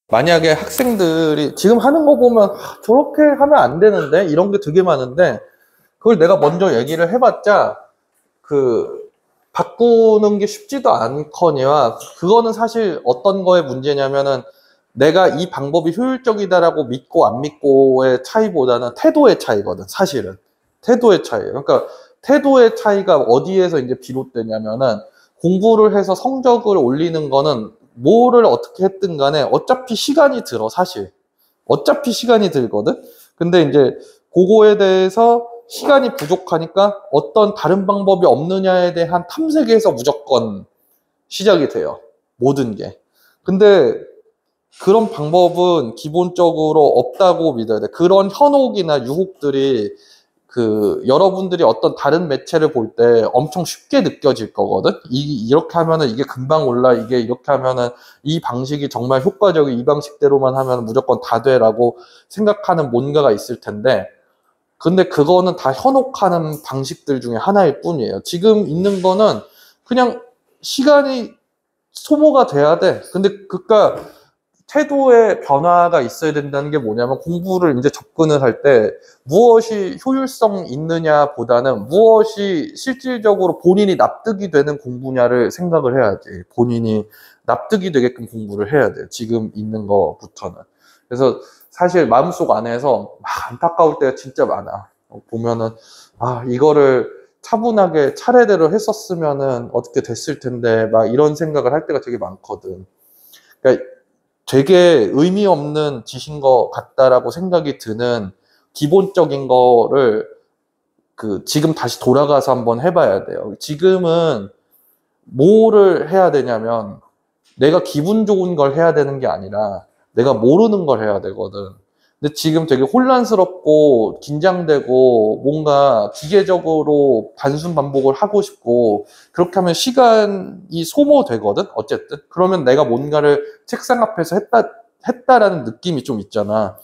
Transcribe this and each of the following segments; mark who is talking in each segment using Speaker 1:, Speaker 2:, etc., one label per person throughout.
Speaker 1: 만약에 학생들이 지금 하는 거 보면 저렇게 하면 안 되는데 이런 게 되게 많은데 그걸 내가 먼저 얘기를 해봤자 그 바꾸는 게 쉽지도 않거니와 그거는 사실 어떤 거의 문제냐면은 내가 이 방법이 효율적이다라고 믿고 안 믿고의 차이보다는 태도의 차이거든 사실은. 태도의 차이. 그러니까 태도의 차이가 어디에서 이제 비롯되냐면은 공부를 해서 성적을 올리는 거는 뭐를 어떻게 했든 간에 어차피 시간이 들어 사실. 어차피 시간이 들거든. 근데 이제 그거에 대해서 시간이 부족하니까 어떤 다른 방법이 없느냐에 대한 탐색에서 무조건 시작이 돼요. 모든 게. 근데 그런 방법은 기본적으로 없다고 믿어야 돼. 그런 현혹이나 유혹들이 그 여러분들이 어떤 다른 매체를 볼 때 엄청 쉽게 느껴질 거거든. 이렇게 하면은 이게 금방 올라. 이게 이렇게 하면은 이 방식이 정말 효과적이 이 방식대로만 하면 무조건 다 돼라고 생각하는 뭔가가 있을 텐데 근데 그거는 다 현혹하는 방식들 중에 하나일 뿐이에요. 지금 있는 거는 그냥 시간이 소모가 돼야 돼. 근데 그니까 태도의 변화가 있어야 된다는 게 뭐냐면 공부를 이제 접근을 할 때 무엇이 효율성 있느냐 보다는 무엇이 실질적으로 본인이 납득이 되는 공부냐를 생각을 해야지. 본인이 납득이 되게끔 공부를 해야 돼요. 지금 있는 거부터는. 그래서 사실 마음속 안에서 막 안타까울 때가 진짜 많아. 보면은 이거를 차분하게 차례대로 했었으면은 어떻게 됐을 텐데 막 이런 생각을 할 때가 되게 많거든. 그러니까 되게 의미 없는 짓인 것 같다라고 생각이 드는 기본적인 거를 지금 다시 돌아가서 한번 해봐야 돼요. 지금은 뭐를 해야 되냐면 내가 기분 좋은 걸 해야 되는 게 아니라 내가 모르는 걸 해야 되거든. 근데 지금 되게 혼란스럽고 긴장되고 뭔가 기계적으로 단순 반복을 하고 싶고 그렇게 하면 시간이 소모되거든. 어쨌든 그러면 내가 뭔가를 책상 앞에서 했다라는 느낌이 좀 있잖아.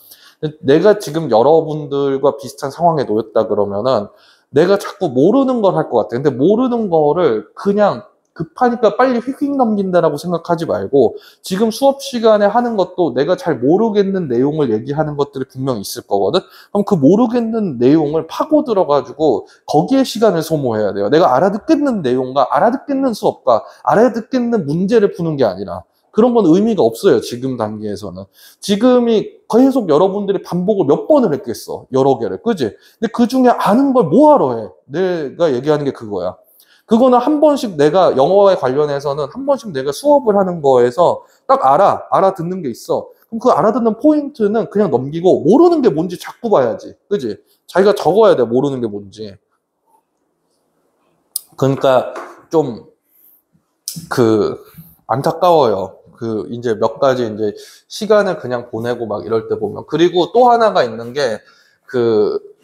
Speaker 1: 내가 지금 여러분들과 비슷한 상황에 놓였다 그러면은 내가 자꾸 모르는 걸 할 것 같아. 근데 모르는 거를 그냥 급하니까 빨리 휙휙 넘긴다라고 생각하지 말고 지금 수업 시간에 하는 것도 내가 잘 모르겠는 내용을 얘기하는 것들이 분명히 있을 거거든. 그럼 그 모르겠는 내용을 파고 들어가지고 거기에 시간을 소모해야 돼요. 내가 알아듣겠는 내용과 알아듣겠는 수업과 알아듣겠는 문제를 푸는 게 아니라 그런 건 의미가 없어요. 지금 단계에서는. 지금이 계속 여러분들이 반복을 몇 번을 했겠어. 여러 개를. 그지? 근데 그 중에 아는 걸 뭐하러 해? 내가 얘기하는 게 그거야. 그거는 한 번씩 내가 영어에 관련해서는 한 번씩 내가 수업을 하는 거에서 딱 알아듣는 게 있어. 그럼 그 알아듣는 포인트는 그냥 넘기고 모르는 게 뭔지 자꾸 봐야지. 그지? 자기가 적어야 돼. 모르는 게 뭔지. 그러니까 좀 안타까워요. 이제 몇 가지 이제 시간을 그냥 보내고 막 이럴 때 보면. 그리고 또 하나가 있는 게,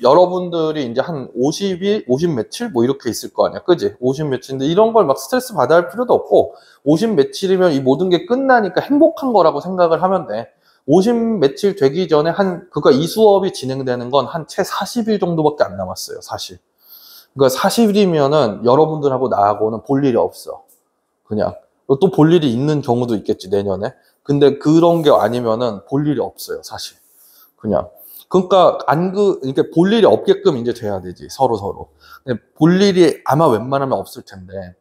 Speaker 1: 여러분들이 이제 한 50일, 50 며칠? 뭐 이렇게 있을 거 아니야. 그지? 50 며칠인데 이런 걸 막 스트레스 받아야 할 필요도 없고, 50 며칠이면 이 모든 게 끝나니까 행복한 거라고 생각을 하면 돼. 50 며칠 되기 전에 이 수업이 진행되는 건 한 채 40일 정도밖에 안 남았어요, 사실. 그러니까 40일이면은 여러분들하고 나하고는 볼 일이 없어. 그냥. 또 볼 일이 있는 경우도 있겠지, 내년에. 근데 그런 게 아니면은 볼 일이 없어요, 사실. 그냥. 그러니까, 이렇게 볼 일이 없게끔 이제 돼야 되지, 서로. 근데 볼 일이 아마 웬만하면 없을 텐데.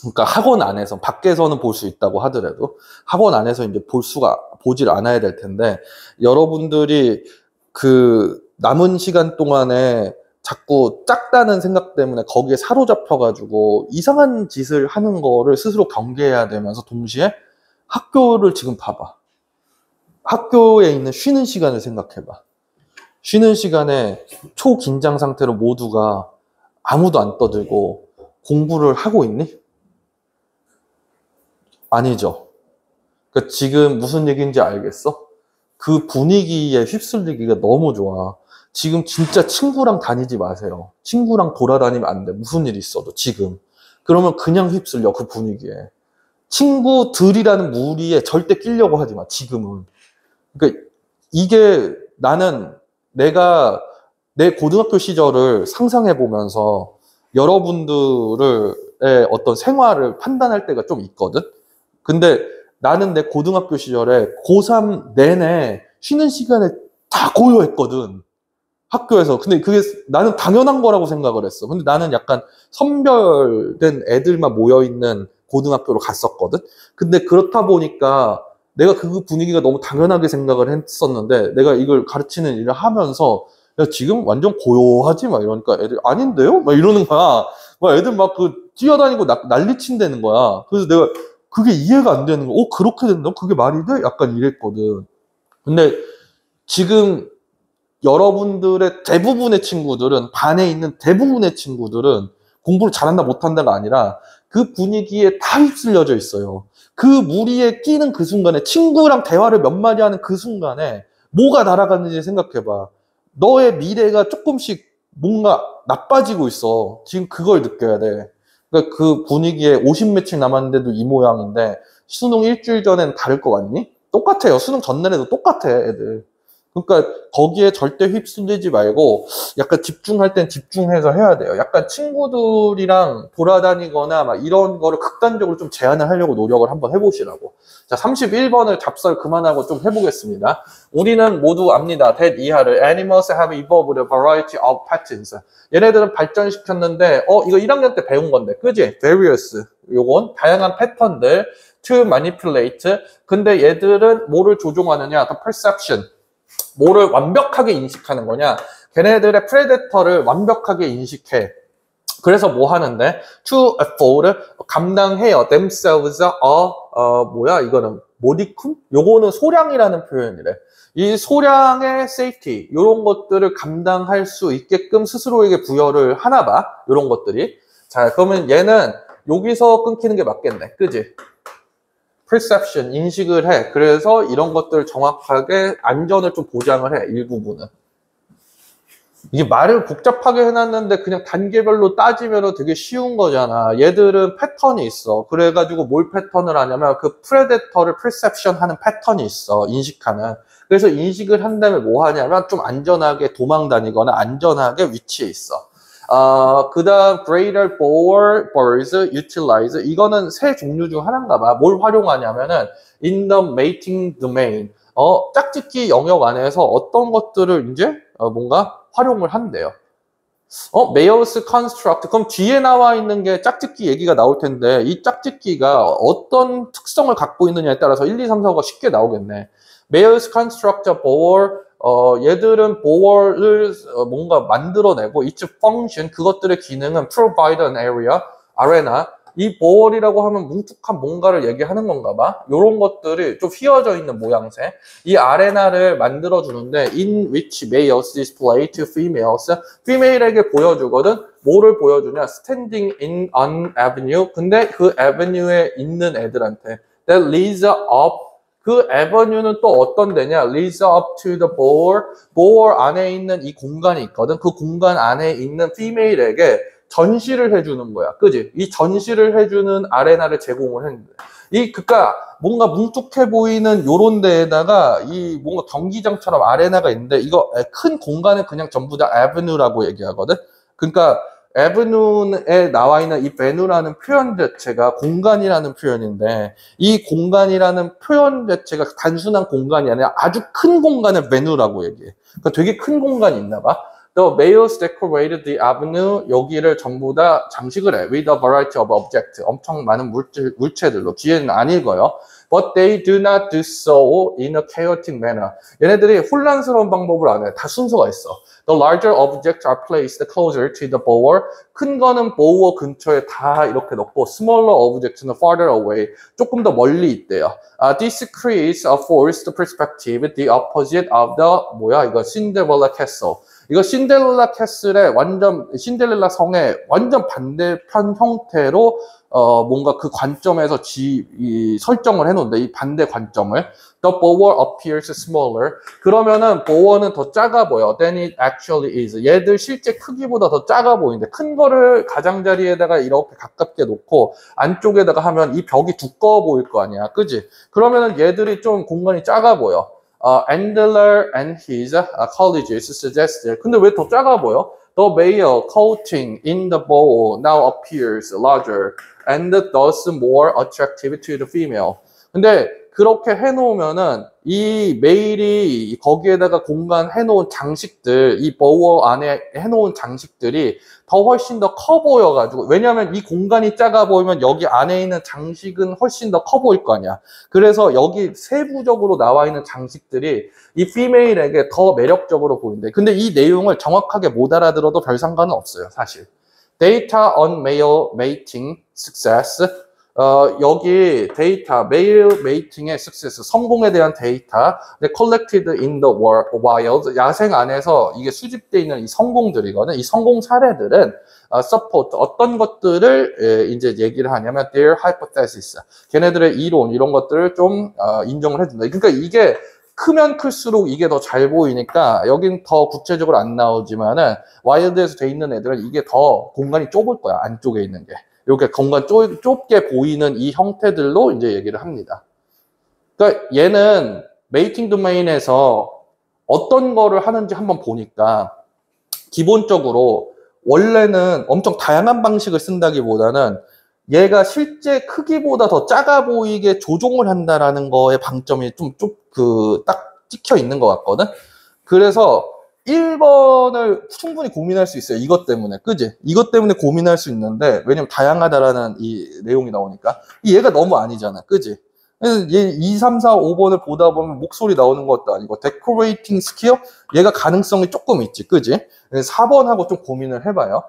Speaker 1: 그러니까 학원 안에서, 밖에서는 볼 수 있다고 하더라도, 학원 안에서 이제 보질 않아야 될 텐데, 여러분들이 남은 시간 동안에 자꾸 작다는 생각 때문에 거기에 사로잡혀가지고 이상한 짓을 하는 거를 스스로 경계해야 되면서 동시에 학교를 지금 봐봐. 학교에 있는 쉬는 시간을 생각해봐. 쉬는 시간에 초긴장 상태로 모두가 아무도 안 떠들고 공부를 하고 있니? 아니죠. 그러니까 지금 무슨 얘기인지 알겠어? 그 분위기에 휩쓸리기가 너무 좋아. 지금 진짜 친구랑 다니지 마세요. 친구랑 돌아다니면 안 돼. 무슨 일 있어도 지금. 그러면 그냥 휩쓸려 그 분위기에. 친구들이라는 무리에 절대 끼려고 하지 마. 지금은. 그러니까 이게 나는 내가 내 고등학교 시절을 상상해 보면서 여러분들의 어떤 생활을 판단할 때가 좀 있거든. 근데 나는 내 고등학교 시절에 고3 내내 쉬는 시간에 다 고요했거든. 학교에서. 근데 그게 나는 당연한 거라고 생각을 했어. 근데 나는 약간 선별된 애들만 모여있는 고등학교로 갔었거든. 근데 그렇다 보니까 내가 그 분위기가 너무 당연하게 생각을 했었는데 내가 이걸 가르치는 일을 하면서 야, 지금 완전 고요하지? 막 이러니까 애들 아닌데요? 막 이러는 거야. 막 애들 막 그 뛰어다니고 난리친다는 거야. 그래서 내가 그게 이해가 안 되는 거야. 그렇게 된다? 그게 말이 돼? 약간 이랬거든. 근데 지금 여러분들의 대부분의 친구들은, 반에 있는 대부분의 친구들은 공부를 잘한다 못한다가 아니라 그 분위기에 다 휩쓸려져 있어요. 그 무리에 끼는 그 순간에, 친구랑 대화를 몇 마디 하는 그 순간에 뭐가 날아가는지 생각해봐. 너의 미래가 조금씩 뭔가 나빠지고 있어. 지금 그걸 느껴야 돼. 그러니까 그 분위기에 50며칠 남았는데도 이 모양인데 수능 일주일 전엔 다를 것 같니? 똑같아요. 수능 전날에도 똑같아, 애들. 그러니까 거기에 절대 휩쓸리지 말고 약간 집중할 땐 집중해서 해야 돼요. 약간 친구들이랑 돌아다니거나 막 이런 거를 극단적으로 좀 제한을 하려고 노력을 한번 해보시라고. 자, 31번을 잡설 그만하고 좀 해보겠습니다. 우리는 모두 압니다. 대 이하를 Animals have evolved a variety of patterns. 얘네들은 발전시켰는데 이거 1학년 때 배운 건데 그지? Various. 요건 다양한 패턴들 to manipulate. 근데 얘들은 뭐를 조종하느냐? The perception. 뭐를 완벽하게 인식하는 거냐? 걔네들의 프레데터를 완벽하게 인식해. 그래서 뭐 하는데? To afford, 감당해요. themselves 뭐야 이거는? 모디쿰? 요거는 소량이라는 표현이래. 이 소량의 safety, 요런 것들을 감당할 수 있게끔 스스로에게 부여를 하나 봐. 요런 것들이. 자, 그러면 얘는 여기서 끊기는 게 맞겠네. 그지? perception, 인식을 해. 그래서 이런 것들을 정확하게 안전을 좀 보장을 해, 일부분은. 이게 말을 복잡하게 해놨는데 그냥 단계별로 따지면 되게 쉬운 거잖아. 얘들은 패턴이 있어. 그래가지고 뭘 패턴을 하냐면 그 프레데터를 perception 하는 패턴이 있어. 인식하는. 그래서 인식을 한 다음에 뭐 하냐면 좀 안전하게 도망 다니거나 안전하게 위치해 있어. 그 다음 greater boar birds utilize, 이거는 새 종류 중 하나인가 봐. 뭘 활용하냐면은 in the mating domain, 짝짓기 영역 안에서 어떤 것들을 이제 뭔가 활용을 한대요. Mayer's construct, 그럼 뒤에 나와 있는 게 짝짓기 얘기가 나올 텐데 이 짝짓기가 어떤 특성을 갖고 있느냐에 따라서 1, 2, 3, 4가 쉽게 나오겠네. Mayer's construct boar, 얘들은 보어를 뭔가 만들어내고 its function, 그것들의 기능은 provide an area, 아레나. 이 보어이라고 하면 뭉툭한 뭔가를 얘기하는 건가 봐. 요런 것들이 좀 휘어져 있는 모양새. 이 아레나를 만들어주는데 in which males display to females, female에게 보여주거든. 뭐를 보여주냐? standing in an avenue. 근데 그 avenue에 있는 애들한테 that leads up, 그 에버뉴는 또 어떤 데냐? leads up to the bower. bower 안에 있는 이 공간이 있거든. 그 공간 안에 있는 female에게 전시를 해주는 거야. 그지? 이 전시를 해주는 아레나를 제공을 했는데. 그니까 뭔가 뭉툭해 보이는 요런 데에다가 이 뭔가 경기장처럼 아레나가 있는데 이거 큰 공간을 그냥 전부 다 avenue라고 얘기하거든. 그러니까 에브뉴에 나와 있는 이 베누라는 표현 자체가 공간이라는 표현인데 이 공간이라는 표현 자체가 단순한 공간이 아니라 아주 큰 공간을 베누라고 얘기해. 그러니까 되게 큰 공간이 있나 봐. The males decorated the avenue, 여기를 전부 다 장식을 해. With a variety of objects, 엄청 많은 물체들로. 뒤에는 안 읽어요. But they do not do so in a chaotic manner. 얘네들이 혼란스러운 방법을 안 해. 다 순서가 있어. The larger objects are placed closer to the bower. 큰 거는 bower 근처에 다 이렇게 넣고 smaller objects는 farther away. 조금 더 멀리 있대요. This creates a forced perspective, the opposite of the 이거 Cinderella Castle. 이거 신데렐라 캐슬의 신데렐라 성의 완전 반대편 형태로 뭔가 그 관점에서 설정을 해놓는데 이 반대 관점을 The bower appears smaller. 그러면은 bower는 더 작아 보여 than it actually is. 얘들 실제 크기보다 더 작아 보이는데 큰 거를 가장자리에다가 이렇게 가깝게 놓고 안쪽에다가 하면 이 벽이 두꺼워 보일 거 아니야, 그지? 그러면은 얘들이 좀 공간이 작아 보여. Andler and his colleagues suggested. 근데 왜 더 작아 보여? The male coating in the bowl now appears larger and thus more attractive to the female. 근데 그렇게 해놓으면은 이 메일이 거기에다가 공간 해놓은 장식들, 이 버워 안에 해놓은 장식들이 더 훨씬 더 커 보여가지고, 왜냐하면 이 공간이 작아 보이면 여기 안에 있는 장식은 훨씬 더 커 보일 거 아니야. 그래서 여기 세부적으로 나와 있는 장식들이 이 피메일에게 더 매력적으로 보인대. 근데 이 내용을 정확하게 못 알아들어도 별 상관은 없어요, 사실. Data on male mating success. 여기 데이터, 메일 메이팅의 success, 성공에 대한 데이터, collected in the wild, 야생 안에서 이게 수집되어 있는 이 성공들이거든. 이 성공 사례들은 support, 어떤 것들을 이제 얘기를 하냐면 their hypothesis, 걔네들의 이론, 이런 것들을 좀 인정을 해준다. 그러니까 이게 크면 클수록 이게 더 잘 보이니까 여긴 더 구체적으로 안 나오지만은 와일드에서 돼 있는 애들은 이게 더 공간이 좁을 거야, 안쪽에 있는 게. 이렇게 공간 좁게 보이는 이 형태들로 이제 얘기를 합니다. 그러니까 얘는 메이팅 도메인에서 어떤 거를 하는지 한번 보니까 기본적으로 원래는 엄청 다양한 방식을 쓴다기보다는 얘가 실제 크기보다 더 작아 보이게 조종을 한다라는 거에 방점이 딱 찍혀 있는 것 같거든. 그래서 1번을 충분히 고민할 수 있어요. 이것 때문에. 그지? 이것 때문에 고민할 수 있는데, 왜냐면 다양하다라는 이 내용이 나오니까. 얘가 너무 아니잖아. 그지? 그래서 얘 2, 3, 4, 5번을 보다 보면 목소리 나오는 것도 아니고, 데코레이팅 스키어? 얘가 가능성이 조금 있지. 그지? 4번하고 좀 고민을 해봐요.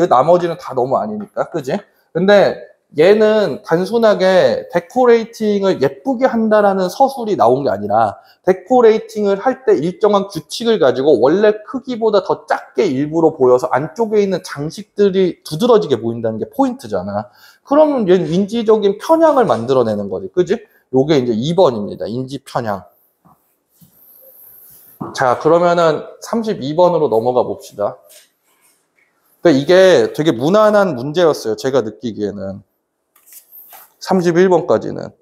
Speaker 1: 나머지는 다 너무 아니니까. 그지? 근데 얘는 단순하게 데코레이팅을 예쁘게 한다라는 서술이 나온 게 아니라 데코레이팅을 할 때 일정한 규칙을 가지고 원래 크기보다 더 작게 일부러 보여서 안쪽에 있는 장식들이 두드러지게 보인다는 게 포인트잖아. 그러면 얘는 인지적인 편향을 만들어내는 거지. 그지? 요게 이제 2번입니다. 인지 편향. 자, 그러면은 32번으로 넘어가 봅시다. 그러니까 이게 되게 무난한 문제였어요. 제가 느끼기에는. 31번까지는.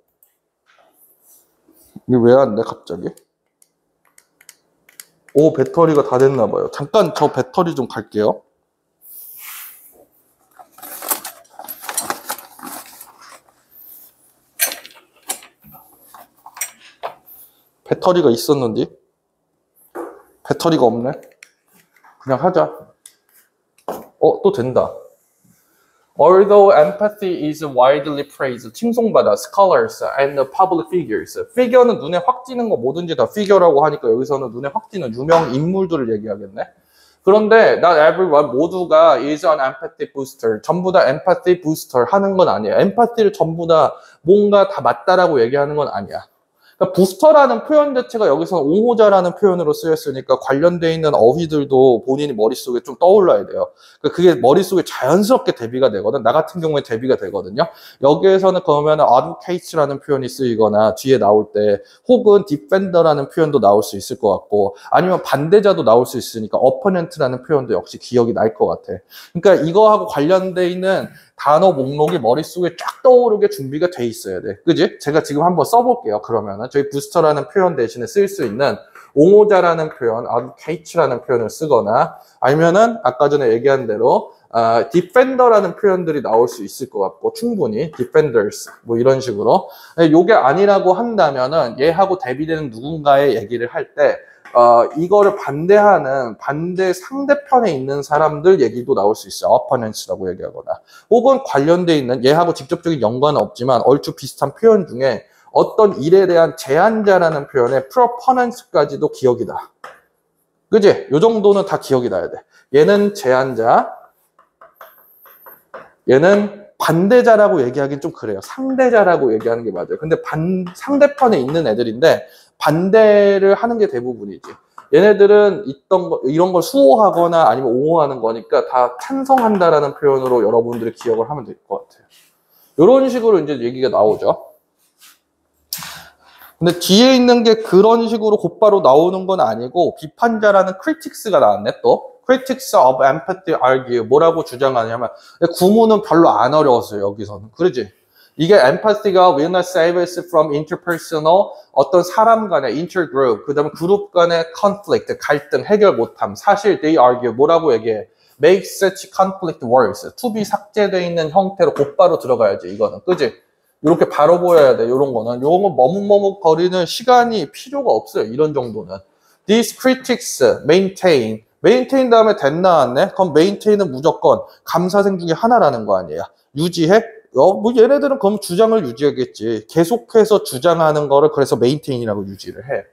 Speaker 1: 이게 왜 안 돼, 갑자기? 오, 배터리가 다 됐나 봐요. 잠깐 저 배터리 좀 갈게요. 배터리가 있었는데 배터리가 없네. 그냥 하자. 또 된다. Although empathy is widely praised, 칭송받아, scholars and public figures. figure는 눈에 확 띄는 거 뭐든지 다 figure라고 하니까 여기서는 눈에 확 띄는 유명 인물들을 얘기하겠네. 그런데 not everyone, 모두가 is an empathy booster. 전부 다 empathy booster 하는 건 아니에요. empathy를 전부 다 뭔가 다 맞다라고 얘기하는 건 아니야. 그러니까 부스터라는 표현 자체가 여기서 옹호자라는 표현으로 쓰였으니까 관련되어 있는 어휘들도 본인이 머릿속에 좀 떠올라야 돼요. 그러니까 그게 머릿속에 자연스럽게 대비가 되거든. 나 같은 경우에 대비가 되거든요. 여기에서는 그러면 advocate라는 표현이 쓰이거나 뒤에 나올 때 혹은 defender라는 표현도 나올 수 있을 것 같고 아니면 반대자도 나올 수 있으니까 opponent라는 표현도 역시 기억이 날 것 같아. 그러니까 이거하고 관련되어 있는 단어 목록이 머릿속에 쫙 떠오르게 준비가 돼 있어야 돼. 그지? 제가 지금 한번 써볼게요. 그러면은 저희 부스터라는 표현 대신에 쓸 수 있는 옹호자라는 표현, advocate라는 표현을 쓰거나 아니면은 아까 전에 얘기한 대로 defender라는 표현들이 나올 수 있을 것 같고 충분히 defenders 뭐 이런 식으로 요게 아니라고 한다면은 얘하고 대비되는 누군가의 얘기를 할 때 이거를 반대하는 반대 상대편에 있는 사람들 얘기도 나올 수 있어요. opponents라고 얘기하거나 혹은 관련돼 있는 얘하고 직접적인 연관은 없지만 얼추 비슷한 표현 중에 어떤 일에 대한 제안자라는 표현에 proponents까지도 기억이 나. 그지? 요 정도는 다 기억이 나야 돼. 얘는 제안자, 얘는 반대자라고 얘기하기는 좀 그래요. 상대자라고 얘기하는 게 맞아요. 근데 상대편에 있는 애들인데 반대를 하는 게 대부분이지. 얘네들은 이런 걸 수호하거나 아니면 옹호하는 거니까 다 찬성한다라는 표현으로 여러분들이 기억을 하면 될 것 같아요. 이런 식으로 이제 얘기가 나오죠. 근데 뒤에 있는 게 그런 식으로 곧바로 나오는 건 아니고 비판자라는 critics가 나왔네 또. critics of empathy argue 뭐라고 주장하냐면 구문은 별로 안 어려웠어요 여기서는. 그러지? 이게 empathy가 will not save us from interpersonal 어떤 사람 간의 intergroup 그 다음에 그룹 간의 conflict 갈등 해결 못함. 사실 they argue 뭐라고 얘기해? make such conflict worse. to be 삭제되어 있는 형태로 곧바로 들어가야지 이거는. 그지? 이렇게 바로 보여야 돼. 이런 거는. 요런 거 머뭇머뭇거리는 시간이 필요가 없어요. 이런 정도는. These critics maintain. maintain 다음에 that 나왔네. 그럼 maintain은 무조건 감사생 중에 하나라는 거 아니에요. 유지해? 뭐 얘네들은 그럼 주장을 유지하겠지. 계속해서 주장하는 거를 그래서 maintain이라고 유지를 해.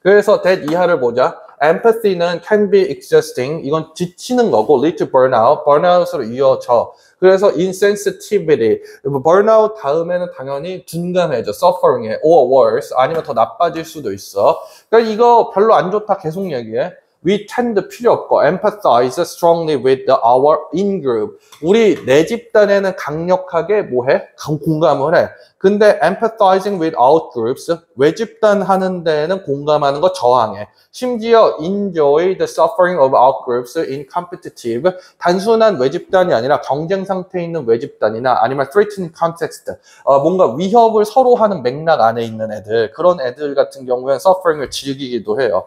Speaker 1: 그래서 that 이하를 보자. empathy는 can be exhausting. 이건 지치는 거고 lead to burnout. burnout으로 이어져. 그래서 insensitivity. burnout 다음에는 당연히 둔감해져. suffering에 or worse. 아니면 더 나빠질 수도 있어. 그러니까 이거 별로 안 좋다 계속 얘기해. We tend 필요 없고 empathize strongly with our in-group. 우리 내 집단에는 강력하게 뭐해? 공감을 해. 근데 empathizing with out-groups, 외집단 하는 데는 공감하는 거 저항해. 심지어 enjoy the suffering of out-groups in competitive, 단순한 외집단이 아니라 경쟁 상태에 있는 외집단이나 아니면 threatening context, 뭔가 위협을 서로 하는 맥락 안에 있는 애들, 그런 애들 같은 경우에는 suffering을 즐기기도 해요.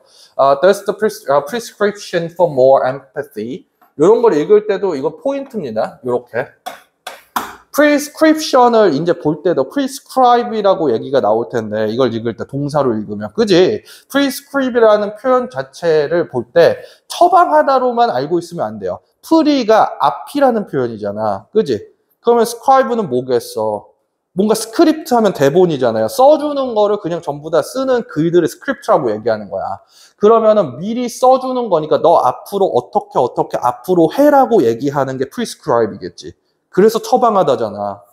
Speaker 1: Thus the prescription for more empathy. 이런 걸 읽을 때도 이거 포인트입니다. 이렇게. prescription을 이제 볼 때도 prescribe이라고 얘기가 나올 텐데 이걸 읽을 때 동사로 읽으면 그지? prescribe이라는 표현 자체를 볼 때 처방하다로만 알고 있으면 안 돼요. pre가 앞이라는 표현이잖아. 그지? 그러면 scribe는 뭐겠어? 뭔가 스크립트 하면 대본이잖아요. 써주는 거를 그냥 전부 다 쓰는 글들을 스크립트라고 얘기하는 거야. 그러면은 미리 써주는 거니까 너 앞으로 어떻게 앞으로 해라고 얘기하는 게 prescribe이겠지. 그래서 처방하다잖아.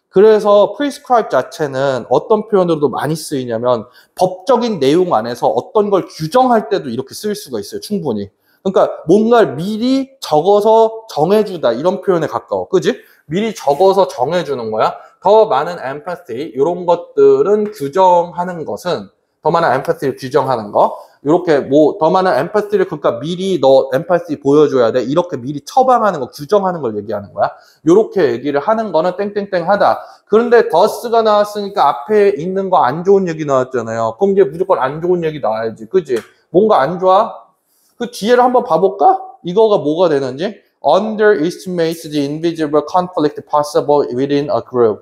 Speaker 1: 그래서 prescribe 자체는 어떤 표현으로도 많이 쓰이냐면 법적인 내용 안에서 어떤 걸 규정할 때도 이렇게 쓸 수가 있어요. 충분히. 그러니까 뭔가를 미리 적어서 정해주다 이런 표현에 가까워. 그지? 미리 적어서 정해주는 거야. 더 많은 empathy 이런 것들은 규정하는 것은 더 많은 empathy를 규정하는 거 이렇게 뭐 더 많은 empathy를 그러니까 미리 너 empathy 보여줘야 돼 이렇게 미리 처방하는 거 규정하는 걸 얘기하는 거야. 이렇게 얘기를 하는 거는 땡땡땡 하다. 그런데 더스가 나왔으니까 앞에 있는 거 안 좋은 얘기 나왔잖아요. 그럼 이제 무조건 안 좋은 얘기 나와야지. 그지? 뭔가 안 좋아? 그 뒤에를 한번 봐볼까? 이거가 뭐가 되는지? Underestimates the invisible conflict possible within a group.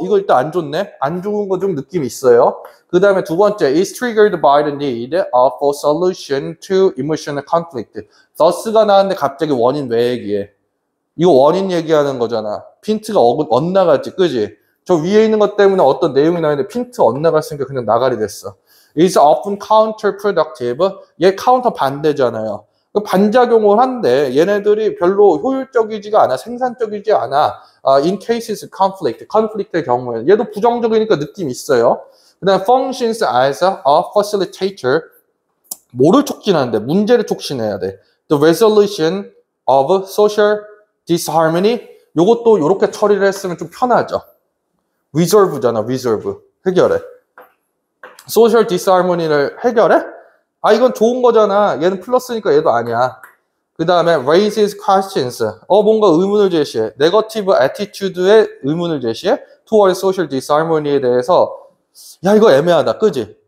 Speaker 1: 이거 일단 안 좋네? 안 좋은 거 좀 느낌 있어요. 그 다음에 두 번째, is triggered by the need of a solution to emotional conflict. thus가 나왔는데 갑자기 원인 왜 얘기해? 이거 원인 얘기하는 거잖아. 핀트가 엇나갔지, 그지? 저 위에 있는 것 때문에 어떤 내용이 나왔는데 핀트 엇나갔으니까 그냥 나가리 됐어. is often counterproductive. 얘 카운터 반대잖아요. 반작용을 한데 얘네들이 별로 효율적이지가 않아, 생산적이지 않아. In cases conflict의 경우에는 얘도 부정적이니까 느낌 있어요. 그다음 functions as a facilitator. 뭐를 촉진하는데 문제를 촉진해야 돼. The resolution of social disharmony. 요것도 이렇게 처리를 했으면 좀 편하죠. resolve잖아, resolve. 해결해. social disharmony를 해결해? 이건 좋은 거잖아. 얘는 플러스니까 얘도 아니야. 그 다음에 raises questions. 뭔가 의문을 제시해. negative attitude에 의문을 제시해. toward social disharmony에 대해서 야 이거 애매하다. 그지?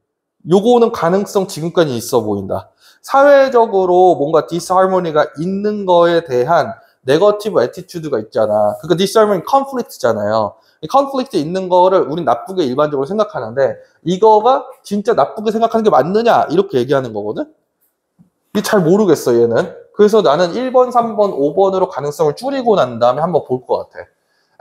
Speaker 1: 요거는 가능성 지금까지 있어 보인다. 사회적으로 뭔가 disharmony가 있는 거에 대한 negative attitude가 있잖아. 그러니까 disharmony conflict잖아요. 이 컨플릭트 있는 거를 우린 나쁘게 일반적으로 생각하는데 이거가 진짜 나쁘게 생각하는 게 맞느냐 이렇게 얘기하는 거거든. 이게 잘 모르겠어 얘는. 그래서 나는 1번, 3번, 5번으로 가능성을 줄이고 난 다음에 한번 볼 것 같아.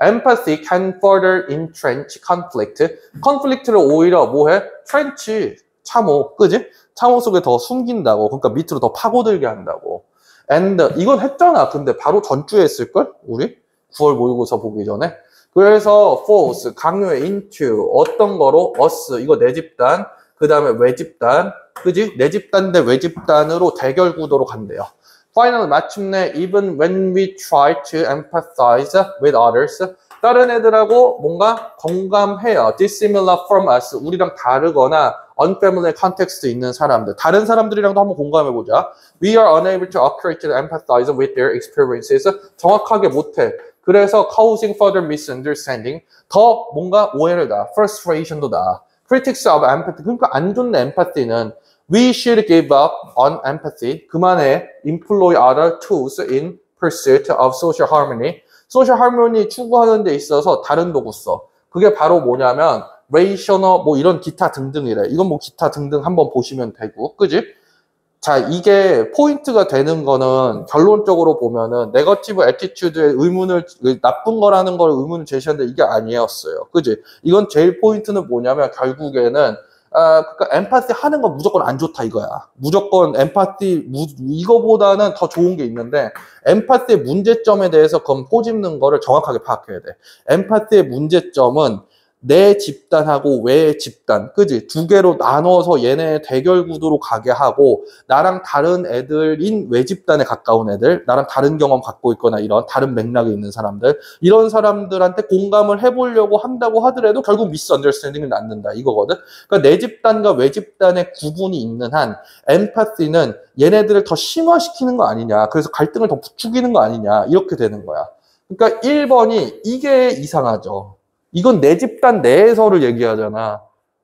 Speaker 1: Empathy can further entrench conflict. 컨플릭트를 오히려 뭐해? trench, 참호, 그지? 참호 속에 더 숨긴다고. 그러니까 밑으로 더 파고들게 한다고. And 이건 했잖아. 근데 바로 전주에 했을걸? 우리? 9월 모의고사 보기 전에. 그래서 force, 강요해, into, 어떤 거로? us, 이거 내 집단, 그 다음에 외집단, 그지? 내 집단 대 외집단으로 대결 구도로 간대요. Finally, 마침내, even when we try to empathize with others, 다른 애들하고 뭔가 공감해요. dissimilar from us, 우리랑 다르거나 unfamiliar context 있는 사람들, 다른 사람들이랑도 한번 공감해보자. We are unable to accurately empathize with their experiences. 정확하게 못해. 그래서 causing further misunderstanding, 더 뭔가 오해를 나, frustration도 나. Critics of empathy, 그러니까 안 좋은 empathy는 we should give up on empathy, 그만해, employ other tools in pursuit of social harmony. social harmony 추구하는 데 있어서 다른 도구 써. 그게 바로 뭐냐면 rational 뭐 이런 기타 등등이래. 이건 뭐 기타 등등 한번 보시면 되고, 그지? 자, 이게 포인트가 되는 거는 결론적으로 보면은 네거티브 애티튜드의 의문을 나쁜 거라는 걸 의문을 제시하는데 이게 아니었어요. 그지? 이건 제일 포인트는 뭐냐면 결국에는 그러니까 엠파티 하는 건 무조건 안 좋다 이거야. 무조건 엠파티 이거보다는 더 좋은 게 있는데 엠파티의 문제점에 대해서 그럼 꼬집는 거를 정확하게 파악해야 돼. 엠파티의 문제점은 내 집단하고 외 집단, 그지? 두 개로 나눠서 얘네 대결 구도로 가게 하고 나랑 다른 애들인 외 집단에 가까운 애들, 나랑 다른 경험 갖고 있거나 이런 다른 맥락에 있는 사람들, 이런 사람들한테 공감을 해보려고 한다고 하더라도 결국 미스언더스탠딩을 낳는다 이거거든. 그러니까 내 집단과 외 집단의 구분이 있는 한 엠파티는 얘네들을 더 심화시키는 거 아니냐, 그래서 갈등을 더 부추기는 거 아니냐 이렇게 되는 거야. 그러니까 1번이 이게 이상하죠. 이건 내 집단 내에서를 얘기하잖아.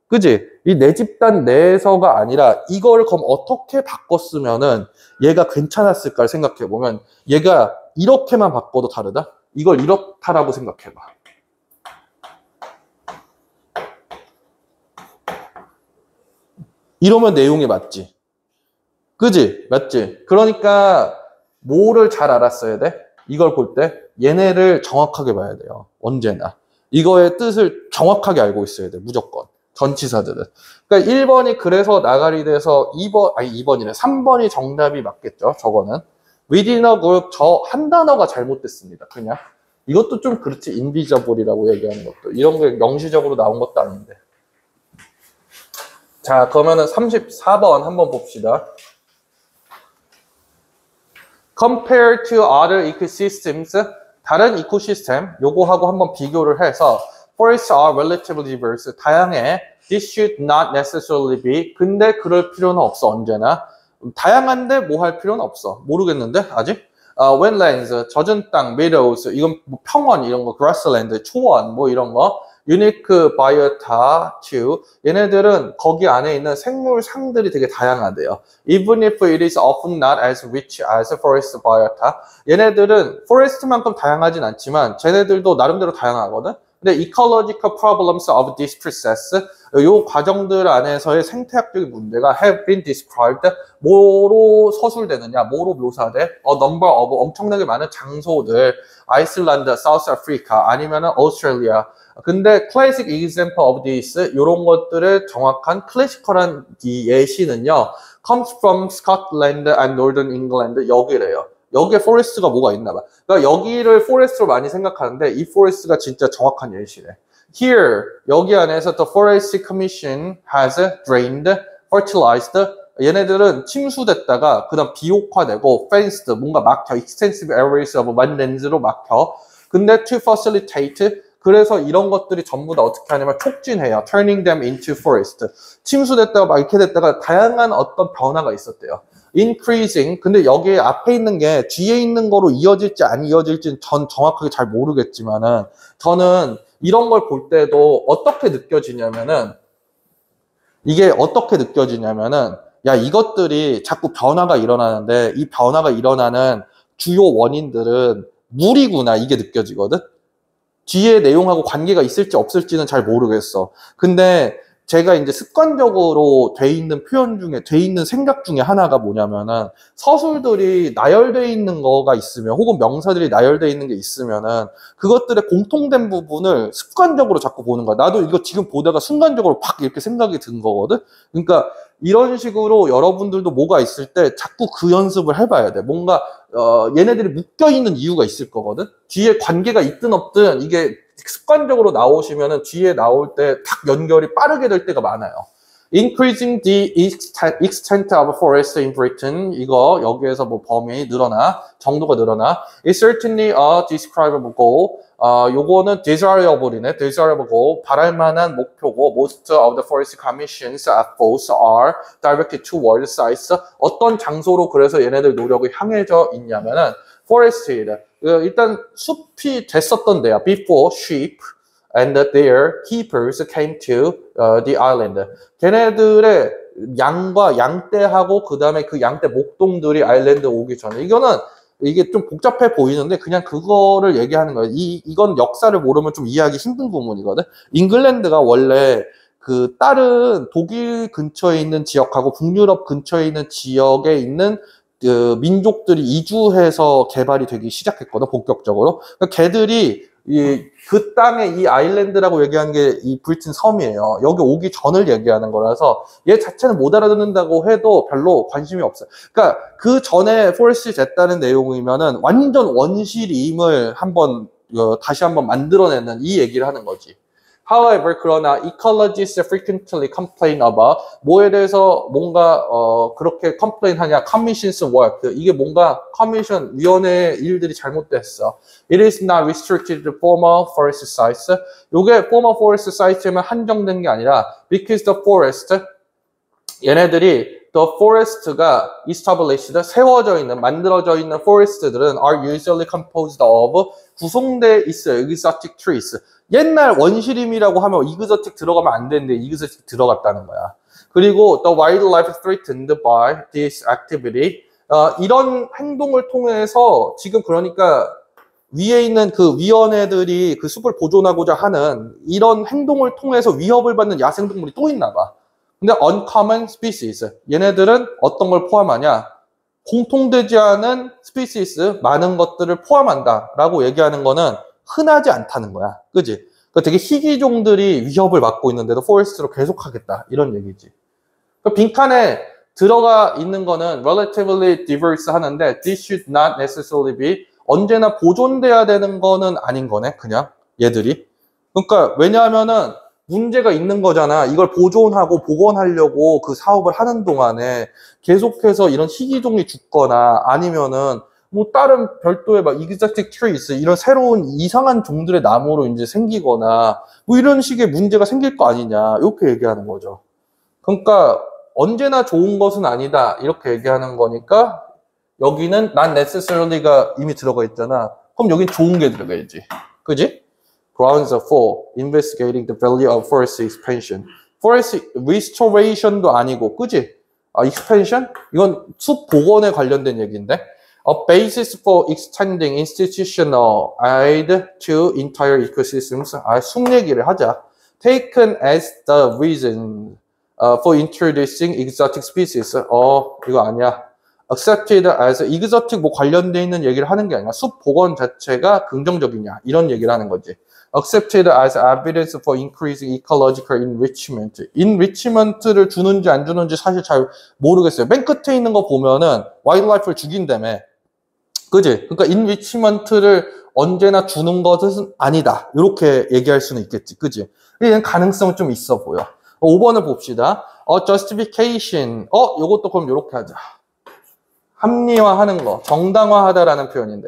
Speaker 1: 그지? 이 내 집단 내에서가 아니라 이걸 그럼 어떻게 바꿨으면은 얘가 괜찮았을까를 생각해보면 얘가 이렇게만 바꿔도 다르다? 이걸 이렇다라고 생각해봐. 이러면 내용이 맞지? 그지? 맞지? 그러니까 뭐를 잘 알았어야 돼? 이걸 볼 때 얘네를 정확하게 봐야 돼요. 언제나. 이거의 뜻을 정확하게 알고 있어야 돼. 무조건. 전치사들은. 그러니까 1번이 그래서 나가리 돼서 2번이네. 3번이 정답이 맞겠죠. 저거는. within a group 저 한 단어가 잘못됐습니다. 그냥. 이것도 좀 그렇지. invisible이라고 얘기하는 것도. 이런 게 명시적으로 나온 것도 아닌데. 자, 그러면은 34번 한번 봅시다. Compared to other ecosystems, 다른 이코시스템, 요거하고 한번 비교를 해서 forests are relatively diverse, 다양해. This should not necessarily be, 근데 그럴 필요는 없어, 언제나. 다양한데 뭐 할 필요는 없어. 모르겠는데, 아직? wetlands, 젖은 땅, meadows, 이건 뭐 평원 이런 거, grassland, 초원, 뭐 이런 거. unique biota too. 얘네들은 거기 안에 있는 생물상들이 되게 다양하대요. Even if it is often not as rich as forest biota. 얘네들은 forest만큼 다양하진 않지만 쟤네들도 나름대로 다양하거든. 근데 ecological problems of this process, 요 과정들 안에서의 생태학적인 문제가 have been described. 뭐로 서술되느냐, 뭐로 묘사돼? A number of 엄청나게 많은 장소들, 아이슬란드, 사우스 아프리카, 아니면은 오스트레일리아. 근데 classic example of this, 이런 것들의 정확한 클래시컬한 이 예시는요, comes from Scotland and Northern England. 여기래요. 여기에 포레스트가 뭐가 있나 봐. 그러니까 여기를 포레스트로 많이 생각하는데 이 포레스트가 진짜 정확한 예시래. Here, 여기 안에서 the Forest Commission has drained, fertilized. 얘네들은 침수됐다가 그다음 비옥화되고 fenced, 뭔가 막혀. extensive areas of wetlands로 막혀. 근데 to facilitate, 그래서 이런 것들이 전부 다 어떻게 하냐면 촉진해요. turning them into forest. 침수됐다가 막 이렇게 됐다가 다양한 어떤 변화가 있었대요. increasing, 근데 여기 앞에 있는 게 뒤에 있는 거로 이어질지 안 이어질지는 전 정확하게 잘 모르겠지만은 저는 이런 걸 볼 때도 어떻게 느껴지냐면은 이게 어떻게 느껴지냐면은 야, 이것들이 자꾸 변화가 일어나는데 이 변화가 일어나는 주요 원인들은 물이구나, 이게 느껴지거든. 뒤에 내용하고 관계가 있을지 없을지는 잘 모르겠어. 근데 제가 이제 습관적으로 돼 있는 표현 중에, 돼 있는 생각 중에 하나가 뭐냐면은 서술들이 나열돼 있는 거가 있으면, 혹은 명사들이 나열돼 있는 게 있으면은 그것들의 공통된 부분을 습관적으로 자꾸 보는 거야. 나도 이거 지금 보다가 순간적으로 팍 이렇게 생각이 든 거거든. 그러니까 이런 식으로 여러분들도 뭐가 있을 때 자꾸 그 연습을 해봐야 돼. 뭔가 얘네들이 묶여있는 이유가 있을 거거든. 뒤에 관계가 있든 없든 이게 습관적으로 나오시면은 뒤에 나올 때 딱 연결이 빠르게 될 때가 많아요. Increasing the extent of forest in Britain. 이거 여기에서 뭐 범위 늘어나, 정도가 늘어나. It's certainly a desirable goal. 요거는 desirable이네. desirable goal. 바랄 만한 목표고, most of the forest commission's efforts are directed toward sites. 어떤 장소로 그래서 얘네들 노력이 향해져 있냐면은 forested. 일단 숲이 됐었던 데야. Before sheep and their keepers came to the island. 걔네들의 양과 양떼하고 그 다음에 그 양떼 목동들이 아일랜드 오기 전에, 이거는 이게 좀 복잡해 보이는데 그냥 그거를 얘기하는 거예요. 이건 역사를 모르면 좀 이해하기 힘든 구문이거든. 잉글랜드가 원래 그 다른 독일 근처에 있는 지역하고 북유럽 근처에 있는 지역에 있는 그 민족들이 이주해서 개발이 되기 시작했거든, 본격적으로. 그러니까 걔들이 그 땅에 이 아일랜드라고 얘기하는 게 이 브리튼 섬이에요. 여기 오기 전을 얘기하는 거라서 얘 자체는 못 알아듣는다고 해도 별로 관심이 없어요. 그러니까 그 전에 포레스트 됐다는 내용이면은 완전 원시림을 한번 다시 한번 만들어내는 이 얘기를 하는 거지. However, 그러나 ecologists frequently complain about 뭐에 대해서 뭔가 그렇게 complain 하냐? Commission's work. 이게 뭔가 commission 위원회의 일들이 잘못됐어. It is not restricted to former forest sites. 요게 former forest sites에만 한정된 게 아니라 because the forest 얘네들이 the forest가 established 세워져 있는 만들어져 있는 forest들은 are usually composed of 구성돼 있어요. exotic trees. 옛날 원시림이라고 하면 exotic 들어가면 안 되는데 exotic 들어갔다는 거야. 그리고 the wildlife threatened by this activity. 이런 행동을 통해서 지금 그러니까 위에 있는 그 위원회들이 그 숲을 보존하고자 하는 이런 행동을 통해서 위협을 받는 야생동물이 또 있나 봐. 근데 uncommon species. 얘네들은 어떤 걸 포함하냐? 공통되지 않은 species, 많은 것들을 포함한다 라고 얘기하는 거는 흔하지 않다는 거야. 그지? 그러니까 되게 희귀종들이 위협을 받고 있는데도 포레스트로 계속하겠다. 이런 얘기지. 그러니까 빈칸에 들어가 있는 거는 relatively diverse 하는데 this should not necessarily be 언제나 보존돼야 되는 거는 아닌 거네. 그냥 얘들이. 그러니까 왜냐하면은 문제가 있는 거잖아. 이걸 보존하고 복원하려고 그 사업을 하는 동안에 계속해서 이런 희귀종이 죽거나 아니면은 뭐 다른 별도의 막 exotic trees 이런 새로운 이상한 종들의 나무로 이제 생기거나 뭐 이런 식의 문제가 생길 거 아니냐 이렇게 얘기하는 거죠. 그러니까 언제나 좋은 것은 아니다 이렇게 얘기하는 거니까 여기는 not necessarly가 이미 들어가 있잖아. 그럼 여긴 좋은 게 들어가야지. 그지? Grounds for investigating the value of forest expansion. forest restoration도 아니고, 그지? expansion? 이건 숲 복원에 관련된 얘기인데. A basis for extending institutional aid to entire ecosystems. 숲 얘기를 하자. Taken as the reason for introducing exotic species. 이거 아니야. accepted as exotic 뭐 관련돼 있는 얘기를 하는 게 아니라 숲 복원 자체가 긍정적이냐 이런 얘기를 하는 거지. accepted as evidence for increasing ecological enrichment. enrichment를 주는지 안 주는지 사실 잘 모르겠어요. 맨 끝에 있는 거 보면은 wildlife를 죽인다며. 그지? 그러니까 enrichment를 언제나 주는 것은 아니다. 이렇게 얘기할 수는 있겠지. 그지? 이건 가능성 좀 있어 보여. 5번을 봅시다. justification. 요것도 그럼 이렇게 하자. 합리화하는 거. 정당화하다라는 표현인데.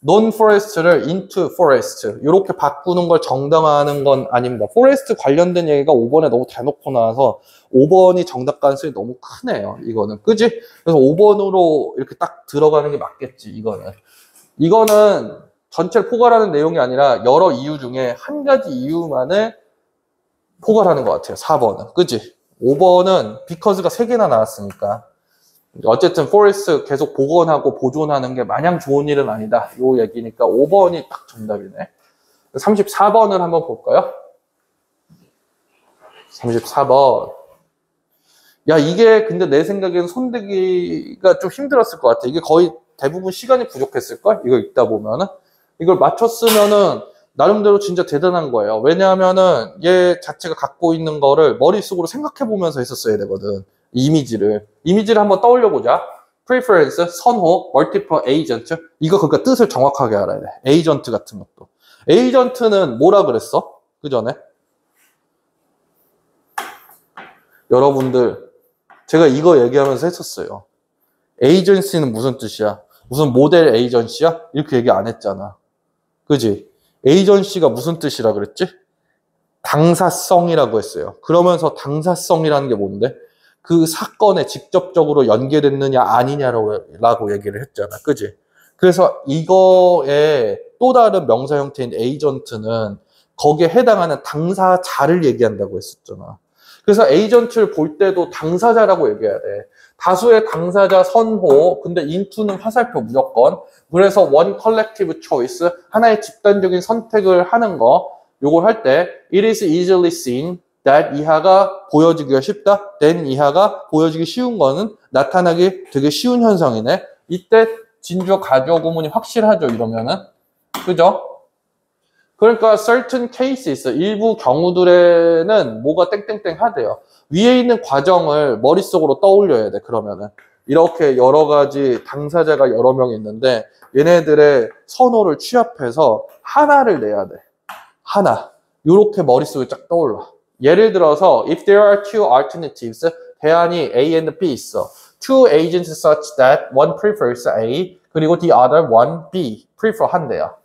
Speaker 1: non-forest를 into forest 이렇게 바꾸는 걸 정당화하는 건 아닙니다. forest 관련된 얘기가 5번에 너무 대놓고 나와서 5번이 정답 가능성이 너무 크네요. 이거는 그지? 그래서 5번으로 이렇게 딱 들어가는 게 맞겠지. 이거는 전체를 포괄하는 내용이 아니라 여러 이유 중에 한 가지 이유만을 포괄하는 것 같아요. 4번은 그지? 5번은 because가 3개나 나왔으니까 어쨌든 포레스트 계속 복원하고 보존하는 게 마냥 좋은 일은 아니다. 요 얘기니까 5번이 딱 정답이네. 34번을 한번 볼까요? 34번. 야, 이게 근데 내 생각에는 손대기가 좀 힘들었을 것 같아. 이게 거의 대부분 시간이 부족했을걸? 이거 읽다 보면은. 이걸 맞췄으면은 나름대로 진짜 대단한 거예요. 왜냐하면은 얘 자체가 갖고 있는 거를 머릿속으로 생각해 보면서 했었어야 되거든. 이미지를 한번 떠올려보자. preference, 선호, multiple agent. 이거 그러니까 뜻을 정확하게 알아야 돼. agent 같은 것도. agent는 뭐라 그랬어? 그 전에? 여러분들, 제가 이거 얘기하면서 했었어요. agency는 무슨 뜻이야? 무슨 모델 에이전시야? 이렇게 얘기 안 했잖아. 그지? 에이전시가 무슨 뜻이라 그랬지? 당사성이라고 했어요. 그러면서 당사성이라는 게 뭔데? 그 사건에 직접적으로 연계됐느냐 아니냐라고 얘기를 했잖아. 그지? 그래서 이거의 또 다른 명사 형태인 에이전트는 거기에 해당하는 당사자를 얘기한다고 했었잖아. 그래서 에이전트를 볼 때도 당사자라고 얘기해야 돼. 다수의 당사자 선호, 근데 into는 화살표 무조건. 그래서 one collective choice, 하나의 집단적인 선택을 하는 거, 요걸 할 때 it is easily seen that 이하가 보여지기가 쉽다. then 이하가 보여지기 쉬운 거는 나타나기 되게 쉬운 현상이네. 이때 진주어 가주어 구문이 확실하죠, 이러면은. 그죠? 그러니까 certain cases, 일부 경우들에는 뭐가 땡땡땡 하대요. 위에 있는 과정을 머릿속으로 떠올려야 돼, 그러면은. 이렇게 여러 가지 당사자가 여러 명 있는데 얘네들의 선호를 취합해서 하나를 내야 돼. 하나. 요렇게 머릿속에 쫙 떠올라. 예를 들어서 if there are two alternatives, 대안이 A and B 있어. Two agents such that one prefers A, 그리고 the other one B, prefer 한대요.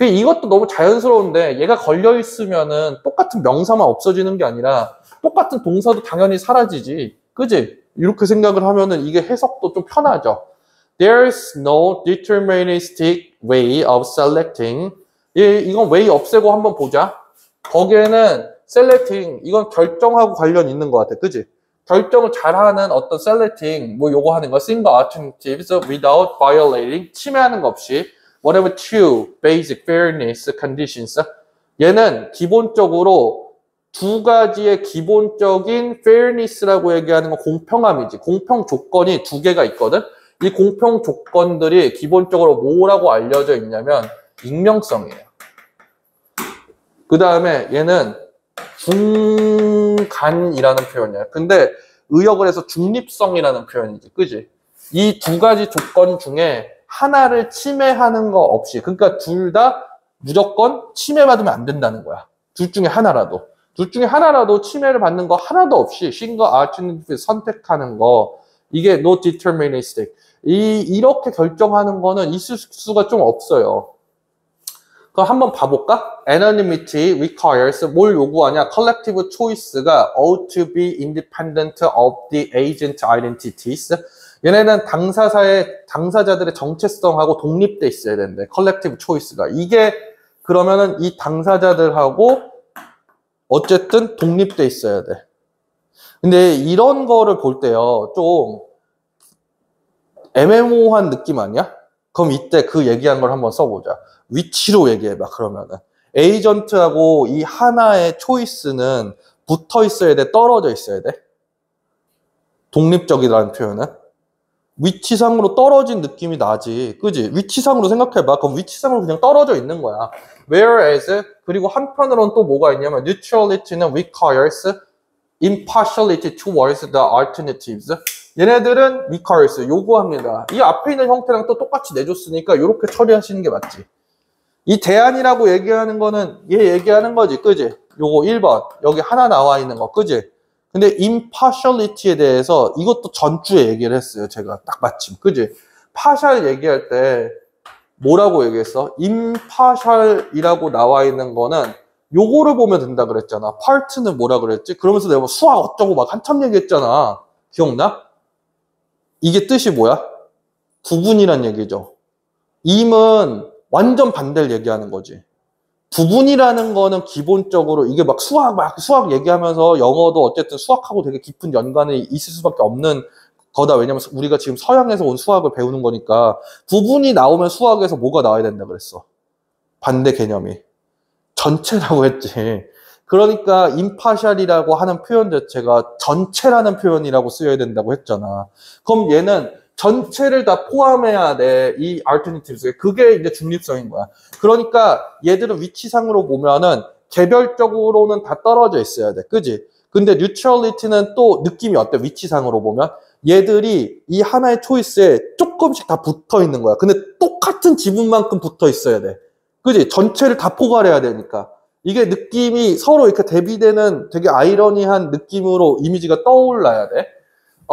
Speaker 1: 이것도 너무 자연스러운데 얘가 걸려있으면은 똑같은 명사만 없어지는 게 아니라 똑같은 동사도 당연히 사라지지. 그지? 이렇게 생각을 하면은 이게 해석도 좀 편하죠. There's no deterministic way of selecting. 이건 way 없애고 한번 보자. 거기에는 selecting, 이건 결정하고 관련 있는 것 같아. 그지? 결정을 잘하는 어떤 selecting, 뭐 요거 하는 거, single alternatives without violating, 침해하는 거 없이. Whatever two basic fairness conditions. 얘는 기본적으로 두 가지의 기본적인 fairness라고 얘기하는 건 공평함이지. 공평 조건이 두 개가 있거든. 이 공평 조건들이 기본적으로 뭐라고 알려져 있냐면 익명성이에요. 그 다음에 얘는 중간이라는 표현이야. 근데 의역을 해서 중립성이라는 표현이지. 그지? 이 두 가지 조건 중에 하나를 침해하는 거 없이, 그러니까 둘 다 무조건 침해받으면 안 된다는 거야. 둘 중에 하나라도. 둘 중에 하나라도 침해를 받는 거 하나도 없이 single alternative 선택하는 거, 이게 no deterministic. 이렇게 결정하는 거는 있을 수가 좀 없어요. 그럼 한번 봐볼까? Anonymity requires, 뭘 요구하냐? Collective choice가 ought to be independent of the agent identities. 얘네는 당사자들의 정체성하고 독립돼 있어야 되는데, 컬렉티브 초이스가. 이게 그러면은 이 당사자들하고 어쨌든 독립돼 있어야 돼. 근데 이런 거를 볼 때요, 좀 애매모호한 느낌 아니야? 그럼 이때 그 얘기한 걸 한번 써보자. 위치로 얘기해봐, 그러면은. 에이전트하고 이 하나의 초이스는 붙어 있어야 돼, 떨어져 있어야 돼? 독립적이라는 표현은? 위치상으로 떨어진 느낌이 나지. 그지? 위치상으로 생각해봐. 그럼 위치상으로 그냥 떨어져 있는 거야. Whereas, 그리고 한편으로는 또 뭐가 있냐면 neutrality는 requires impartiality towards the alternatives. 얘네들은 requires, 요구합니다. 이 앞에 있는 형태랑 또 똑같이 내줬으니까 이렇게 처리하시는 게 맞지. 이 대안이라고 얘기하는 거는 얘 얘기하는 거지. 그지? 요거 1번. 여기 하나 나와 있는 거. 그지? 근데 impartiality에 대해서 이것도 전주에 얘기를 했어요. 제가 딱 마침. 그지? partial 얘기할 때 뭐라고 얘기했어? impartial이라고 나와 있는 거는 요거를 보면 된다 그랬잖아. part는 뭐라 그랬지? 그러면서 내가 수학 어쩌고 막 한참 얘기했잖아. 기억나? 이게 뜻이 뭐야? 구분이란 얘기죠. im은 완전 반대를 얘기하는 거지. 부분이라는 거는 기본적으로 이게 막 수학 얘기하면서 영어도 어쨌든 수학하고 되게 깊은 연관이 있을 수밖에 없는 거다. 왜냐면 우리가 지금 서양에서 온 수학을 배우는 거니까 부분이 나오면 수학에서 뭐가 나와야 된다 그랬어. 반대 개념이. 전체라고 했지. 그러니까 impartial이라고 하는 표현 자체가 전체라는 표현이라고 쓰여야 된다고 했잖아. 그럼 얘는 전체를 다 포함해야 돼. 이 alternatives. 그게 이제 중립성인 거야. 그러니까 얘들은 위치상으로 보면은 개별적으로는 다 떨어져 있어야 돼. 그지? 근데 neutrality는 또 느낌이 어때? 위치상으로 보면 얘들이 이 하나의 초이스에 조금씩 다 붙어 있는 거야. 근데 똑같은 지분만큼 붙어 있어야 돼. 그지? 전체를 다 포괄해야 되니까. 이게 느낌이 서로 이렇게 대비되는 되게 아이러니한 느낌으로 이미지가 떠올라야 돼.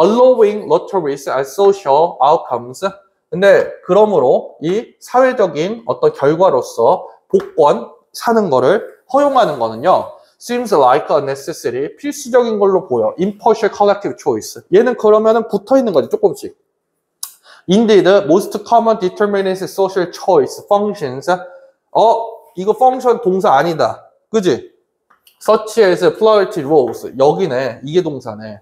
Speaker 1: Allowing lotteries as social outcomes. 근데 그러므로 이 사회적인 어떤 결과로서 복권 사는 거를 허용하는 거는요. Seems like a necessity. 필수적인 걸로 보여. Impartial collective choice. 얘는 그러면은 붙어 있는 거지, 조금씩. Indeed, most common deterministic social choice functions. 이거 function 동사 아니다. 그지? Such as plurality rules. 여기네. 이게 동사네.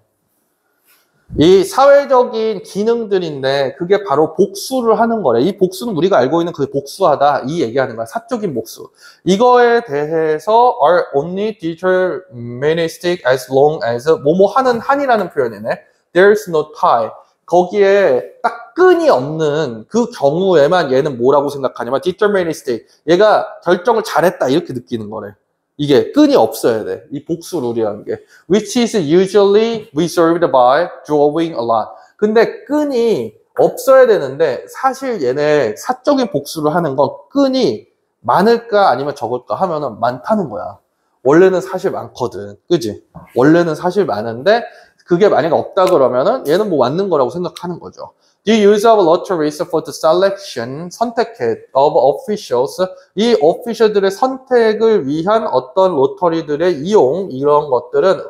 Speaker 1: 이 사회적인 기능들인데 그게 바로 복수를 하는 거래. 이 복수는 우리가 알고 있는 그 복수하다 이 얘기하는 거야. 사적인 복수. 이거에 대해서 are only deterministic as long as 뭐뭐 하는 한이라는 표현이네. There's no tie. 거기에 딱 끈이 없는 그 경우에만 얘는 뭐라고 생각하냐면 deterministic. 얘가 결정을 잘했다 이렇게 느끼는 거래. 이게 끈이 없어야 돼. 이 복수 룰이라는 게. Which is usually reserved by drawing a lot. 근데 끈이 없어야 되는데 사실 얘네 사적인 복수를 하는 건 끈이 많을까 아니면 적을까 하면은 많다는 거야. 원래는 사실 많거든. 그지? 원래는 사실 많은데 그게 만약에 없다 그러면은 얘는 뭐 맞는 거라고 생각하는 거죠. The use of lotteries for the selection, 선택해, of officials, 이 official들의 선택을 위한 어떤 로터리들의 이용, 이런 것들은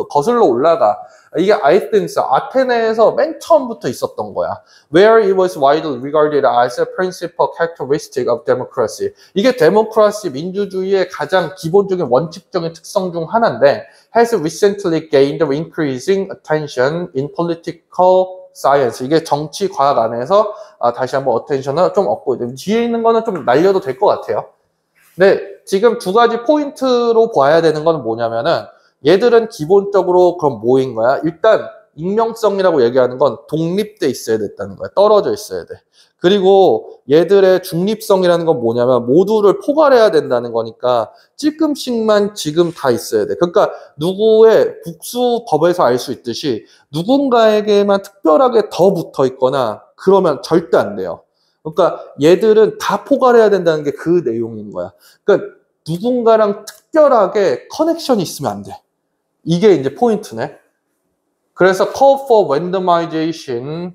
Speaker 1: 거슬러 올라가. 이게 아이덴스, 아테네에서 맨 처음부터 있었던 거야. Where it was widely regarded as a principal characteristic of democracy. 이게 데모크라시, 민주주의의 가장 기본적인 원칙적인 특성 중 하나인데 has recently gained increasing attention in political science. 이게 정치 과학 안에서 다시 한번 어텐션을 좀 얻고 있는. 뒤에 있는 거는 좀 날려도 될 것 같아요. 근데 지금 두 가지 포인트로 봐야 되는 건 뭐냐면은 얘들은 기본적으로 그럼 뭐인 거야? 일단 익명성이라고 얘기하는 건 독립돼 있어야 됐다는 거야. 떨어져 있어야 돼. 그리고 얘들의 중립성이라는 건 뭐냐면 모두를 포괄해야 된다는 거니까 찔끔씩만 지금 다 있어야 돼. 그러니까 누구의 복수법에서 알 수 있듯이 누군가에게만 특별하게 더 붙어 있거나 그러면 절대 안 돼요. 그러니까 얘들은 다 포괄해야 된다는 게 그 내용인 거야. 그러니까 누군가랑 특별하게 커넥션이 있으면 안 돼. 이게 이제 포인트네. 그래서 call for randomization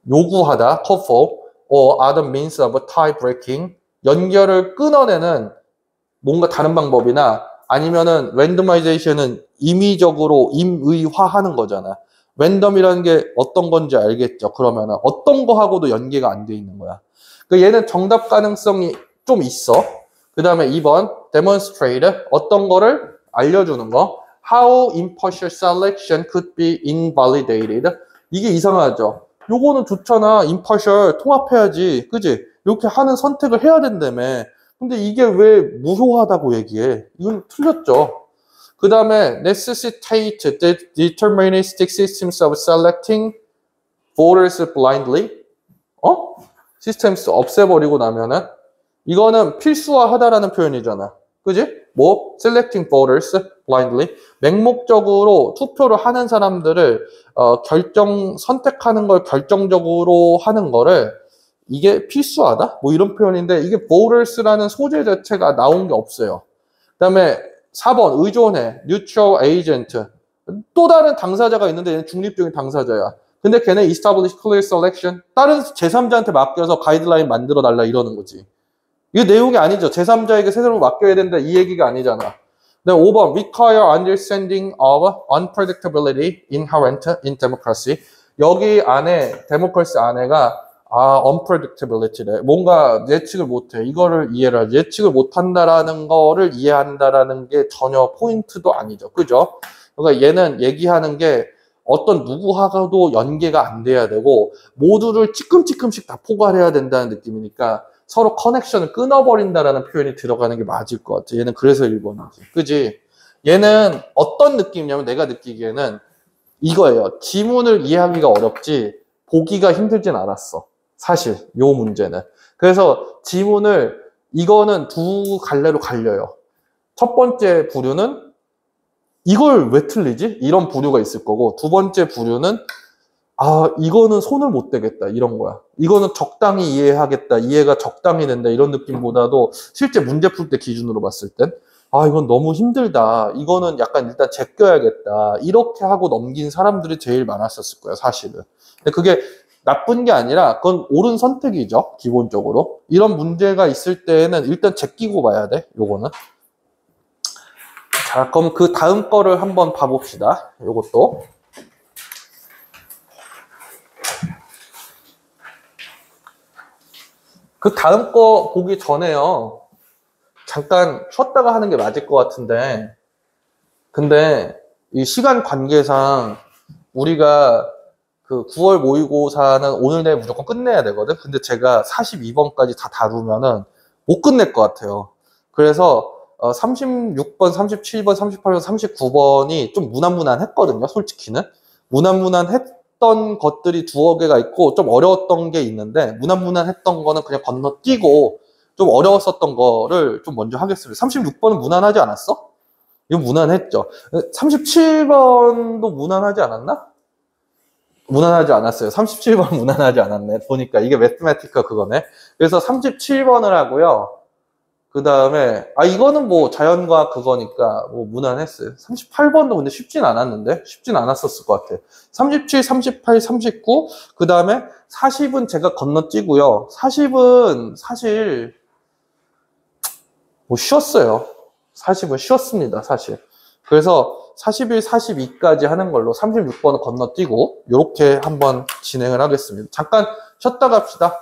Speaker 1: 요구하다, call for or other means of tie breaking 연결을 끊어내는 뭔가 다른 방법이나 아니면은 randomization은 임의적으로 임의화하는 거잖아. 랜덤이라는 게 어떤 건지 알겠죠? 그러면은 어떤 거하고도 연계가 안 돼 있는 거야. 그러니까 얘는 정답 가능성이 좀 있어. 그 다음에 2번 demonstrate 어떤 거를 알려주는 거. How impartial selection could be invalidated. 이게 이상하죠? 요거는 좋잖아. impartial 통합해야지. 그지? 이렇게 하는 선택을 해야 된다며. 근데 이게 왜 무효하다고 얘기해? 이건 틀렸죠. 그 다음에 necessitate the deterministic systems of selecting voters blindly. 시스템스 없애버리고 나면은 이거는 필수화하다라는 표현이잖아. 그지? 뭐 selecting voters blindly 맹목적으로 투표를 하는 사람들을 선택하는 걸 결정적으로 하는 거를 이게 필수하다? 뭐 이런 표현인데 이게 voters라는 소재 자체가 나온 게 없어요. 그 다음에 4번 의존해 neutral agent 또 다른 당사자가 있는데 얘는 중립적인 당사자야. 근데 걔네 establish clear selection 다른 제3자한테 맡겨서 가이드라인 만들어 달라 이러는 거지. 이게 내용이 아니죠. 제3자에게 새로 맡겨야 된다 이 얘기가 아니잖아. 네, 5번 require understanding of unpredictability inherent in democracy. 여기 안에 데모크라시 안에가 unpredictability래. 뭔가 예측을 못해. 이거를 이해를 예측을 못한다라는 거를 이해한다라는 게 전혀 포인트도 아니죠. 그죠? 그러니까 얘는 얘기하는 게 어떤 누구하고도 연계가 안 돼야 되고 모두를 찌끔찌끔씩 다 포괄해야 된다는 느낌이니까 서로 커넥션을 끊어버린다라는 표현이 들어가는 게 맞을 것 같아. 얘는 그래서 1번이지. 그지? 얘는 어떤 느낌이냐면 내가 느끼기에는 이거예요. 지문을 이해하기가 어렵지 보기가 힘들진 않았어. 사실 요 문제는. 그래서 지문을 이거는 두 갈래로 갈려요. 첫 번째 부류는 이걸 왜 틀리지? 이런 부류가 있을 거고 두 번째 부류는 이거는 손을 못 대겠다 이런 거야. 이거는 적당히 이해하겠다. 이해가 적당히 된다 이런 느낌보다도 실제 문제 풀 때 기준으로 봤을 땐 이건 너무 힘들다. 이거는 약간 일단 제껴야겠다. 이렇게 하고 넘긴 사람들이 제일 많았었을 거야 사실은. 근데 그게 나쁜 게 아니라 그건 옳은 선택이죠. 기본적으로. 이런 문제가 있을 때는 일단 제끼고 봐야 돼. 요거는. 자, 그럼 그 다음 거를 한번 봐봅시다. 요것도. 그 다음 거 보기 전에요. 잠깐 쉬었다가 하는 게 맞을 것 같은데. 근데 이 시간 관계상 우리가 그 9월 모의고사는 오늘 내일 무조건 끝내야 되거든. 근데 제가 42번까지 다 다루면은 못 끝낼 것 같아요. 그래서 36번, 37번, 38번, 39번이 좀 무난무난했거든요. 솔직히는. 무난무난했던 것들이 두어 개가 있고 좀 어려웠던 게 있는데 무난무난했던 거는 그냥 건너뛰고 좀 어려웠었던 거를 좀 먼저 하겠습니다. 36번은 무난하지 않았어? 이건 무난했죠. 37번도 무난하지 않았나? 무난하지 않았어요. 37번 무난하지 않았네. 보니까 이게 매스매티카 그거네. 그래서 37번을 하고요. 그 다음에 이거는 뭐 자연과학 그거니까 뭐 무난했어요. 38번도 근데 쉽진 않았는데 쉽진 않았었을 것 같아. 37, 38, 39. 그 다음에 40은 제가 건너뛰고요. 40은 사실 뭐 쉬웠어요. 40은 쉬웠습니다. 사실. 그래서 41, 42까지 하는 걸로 36번은 건너뛰고 이렇게 한번 진행을 하겠습니다. 잠깐 쉬었다 갑시다.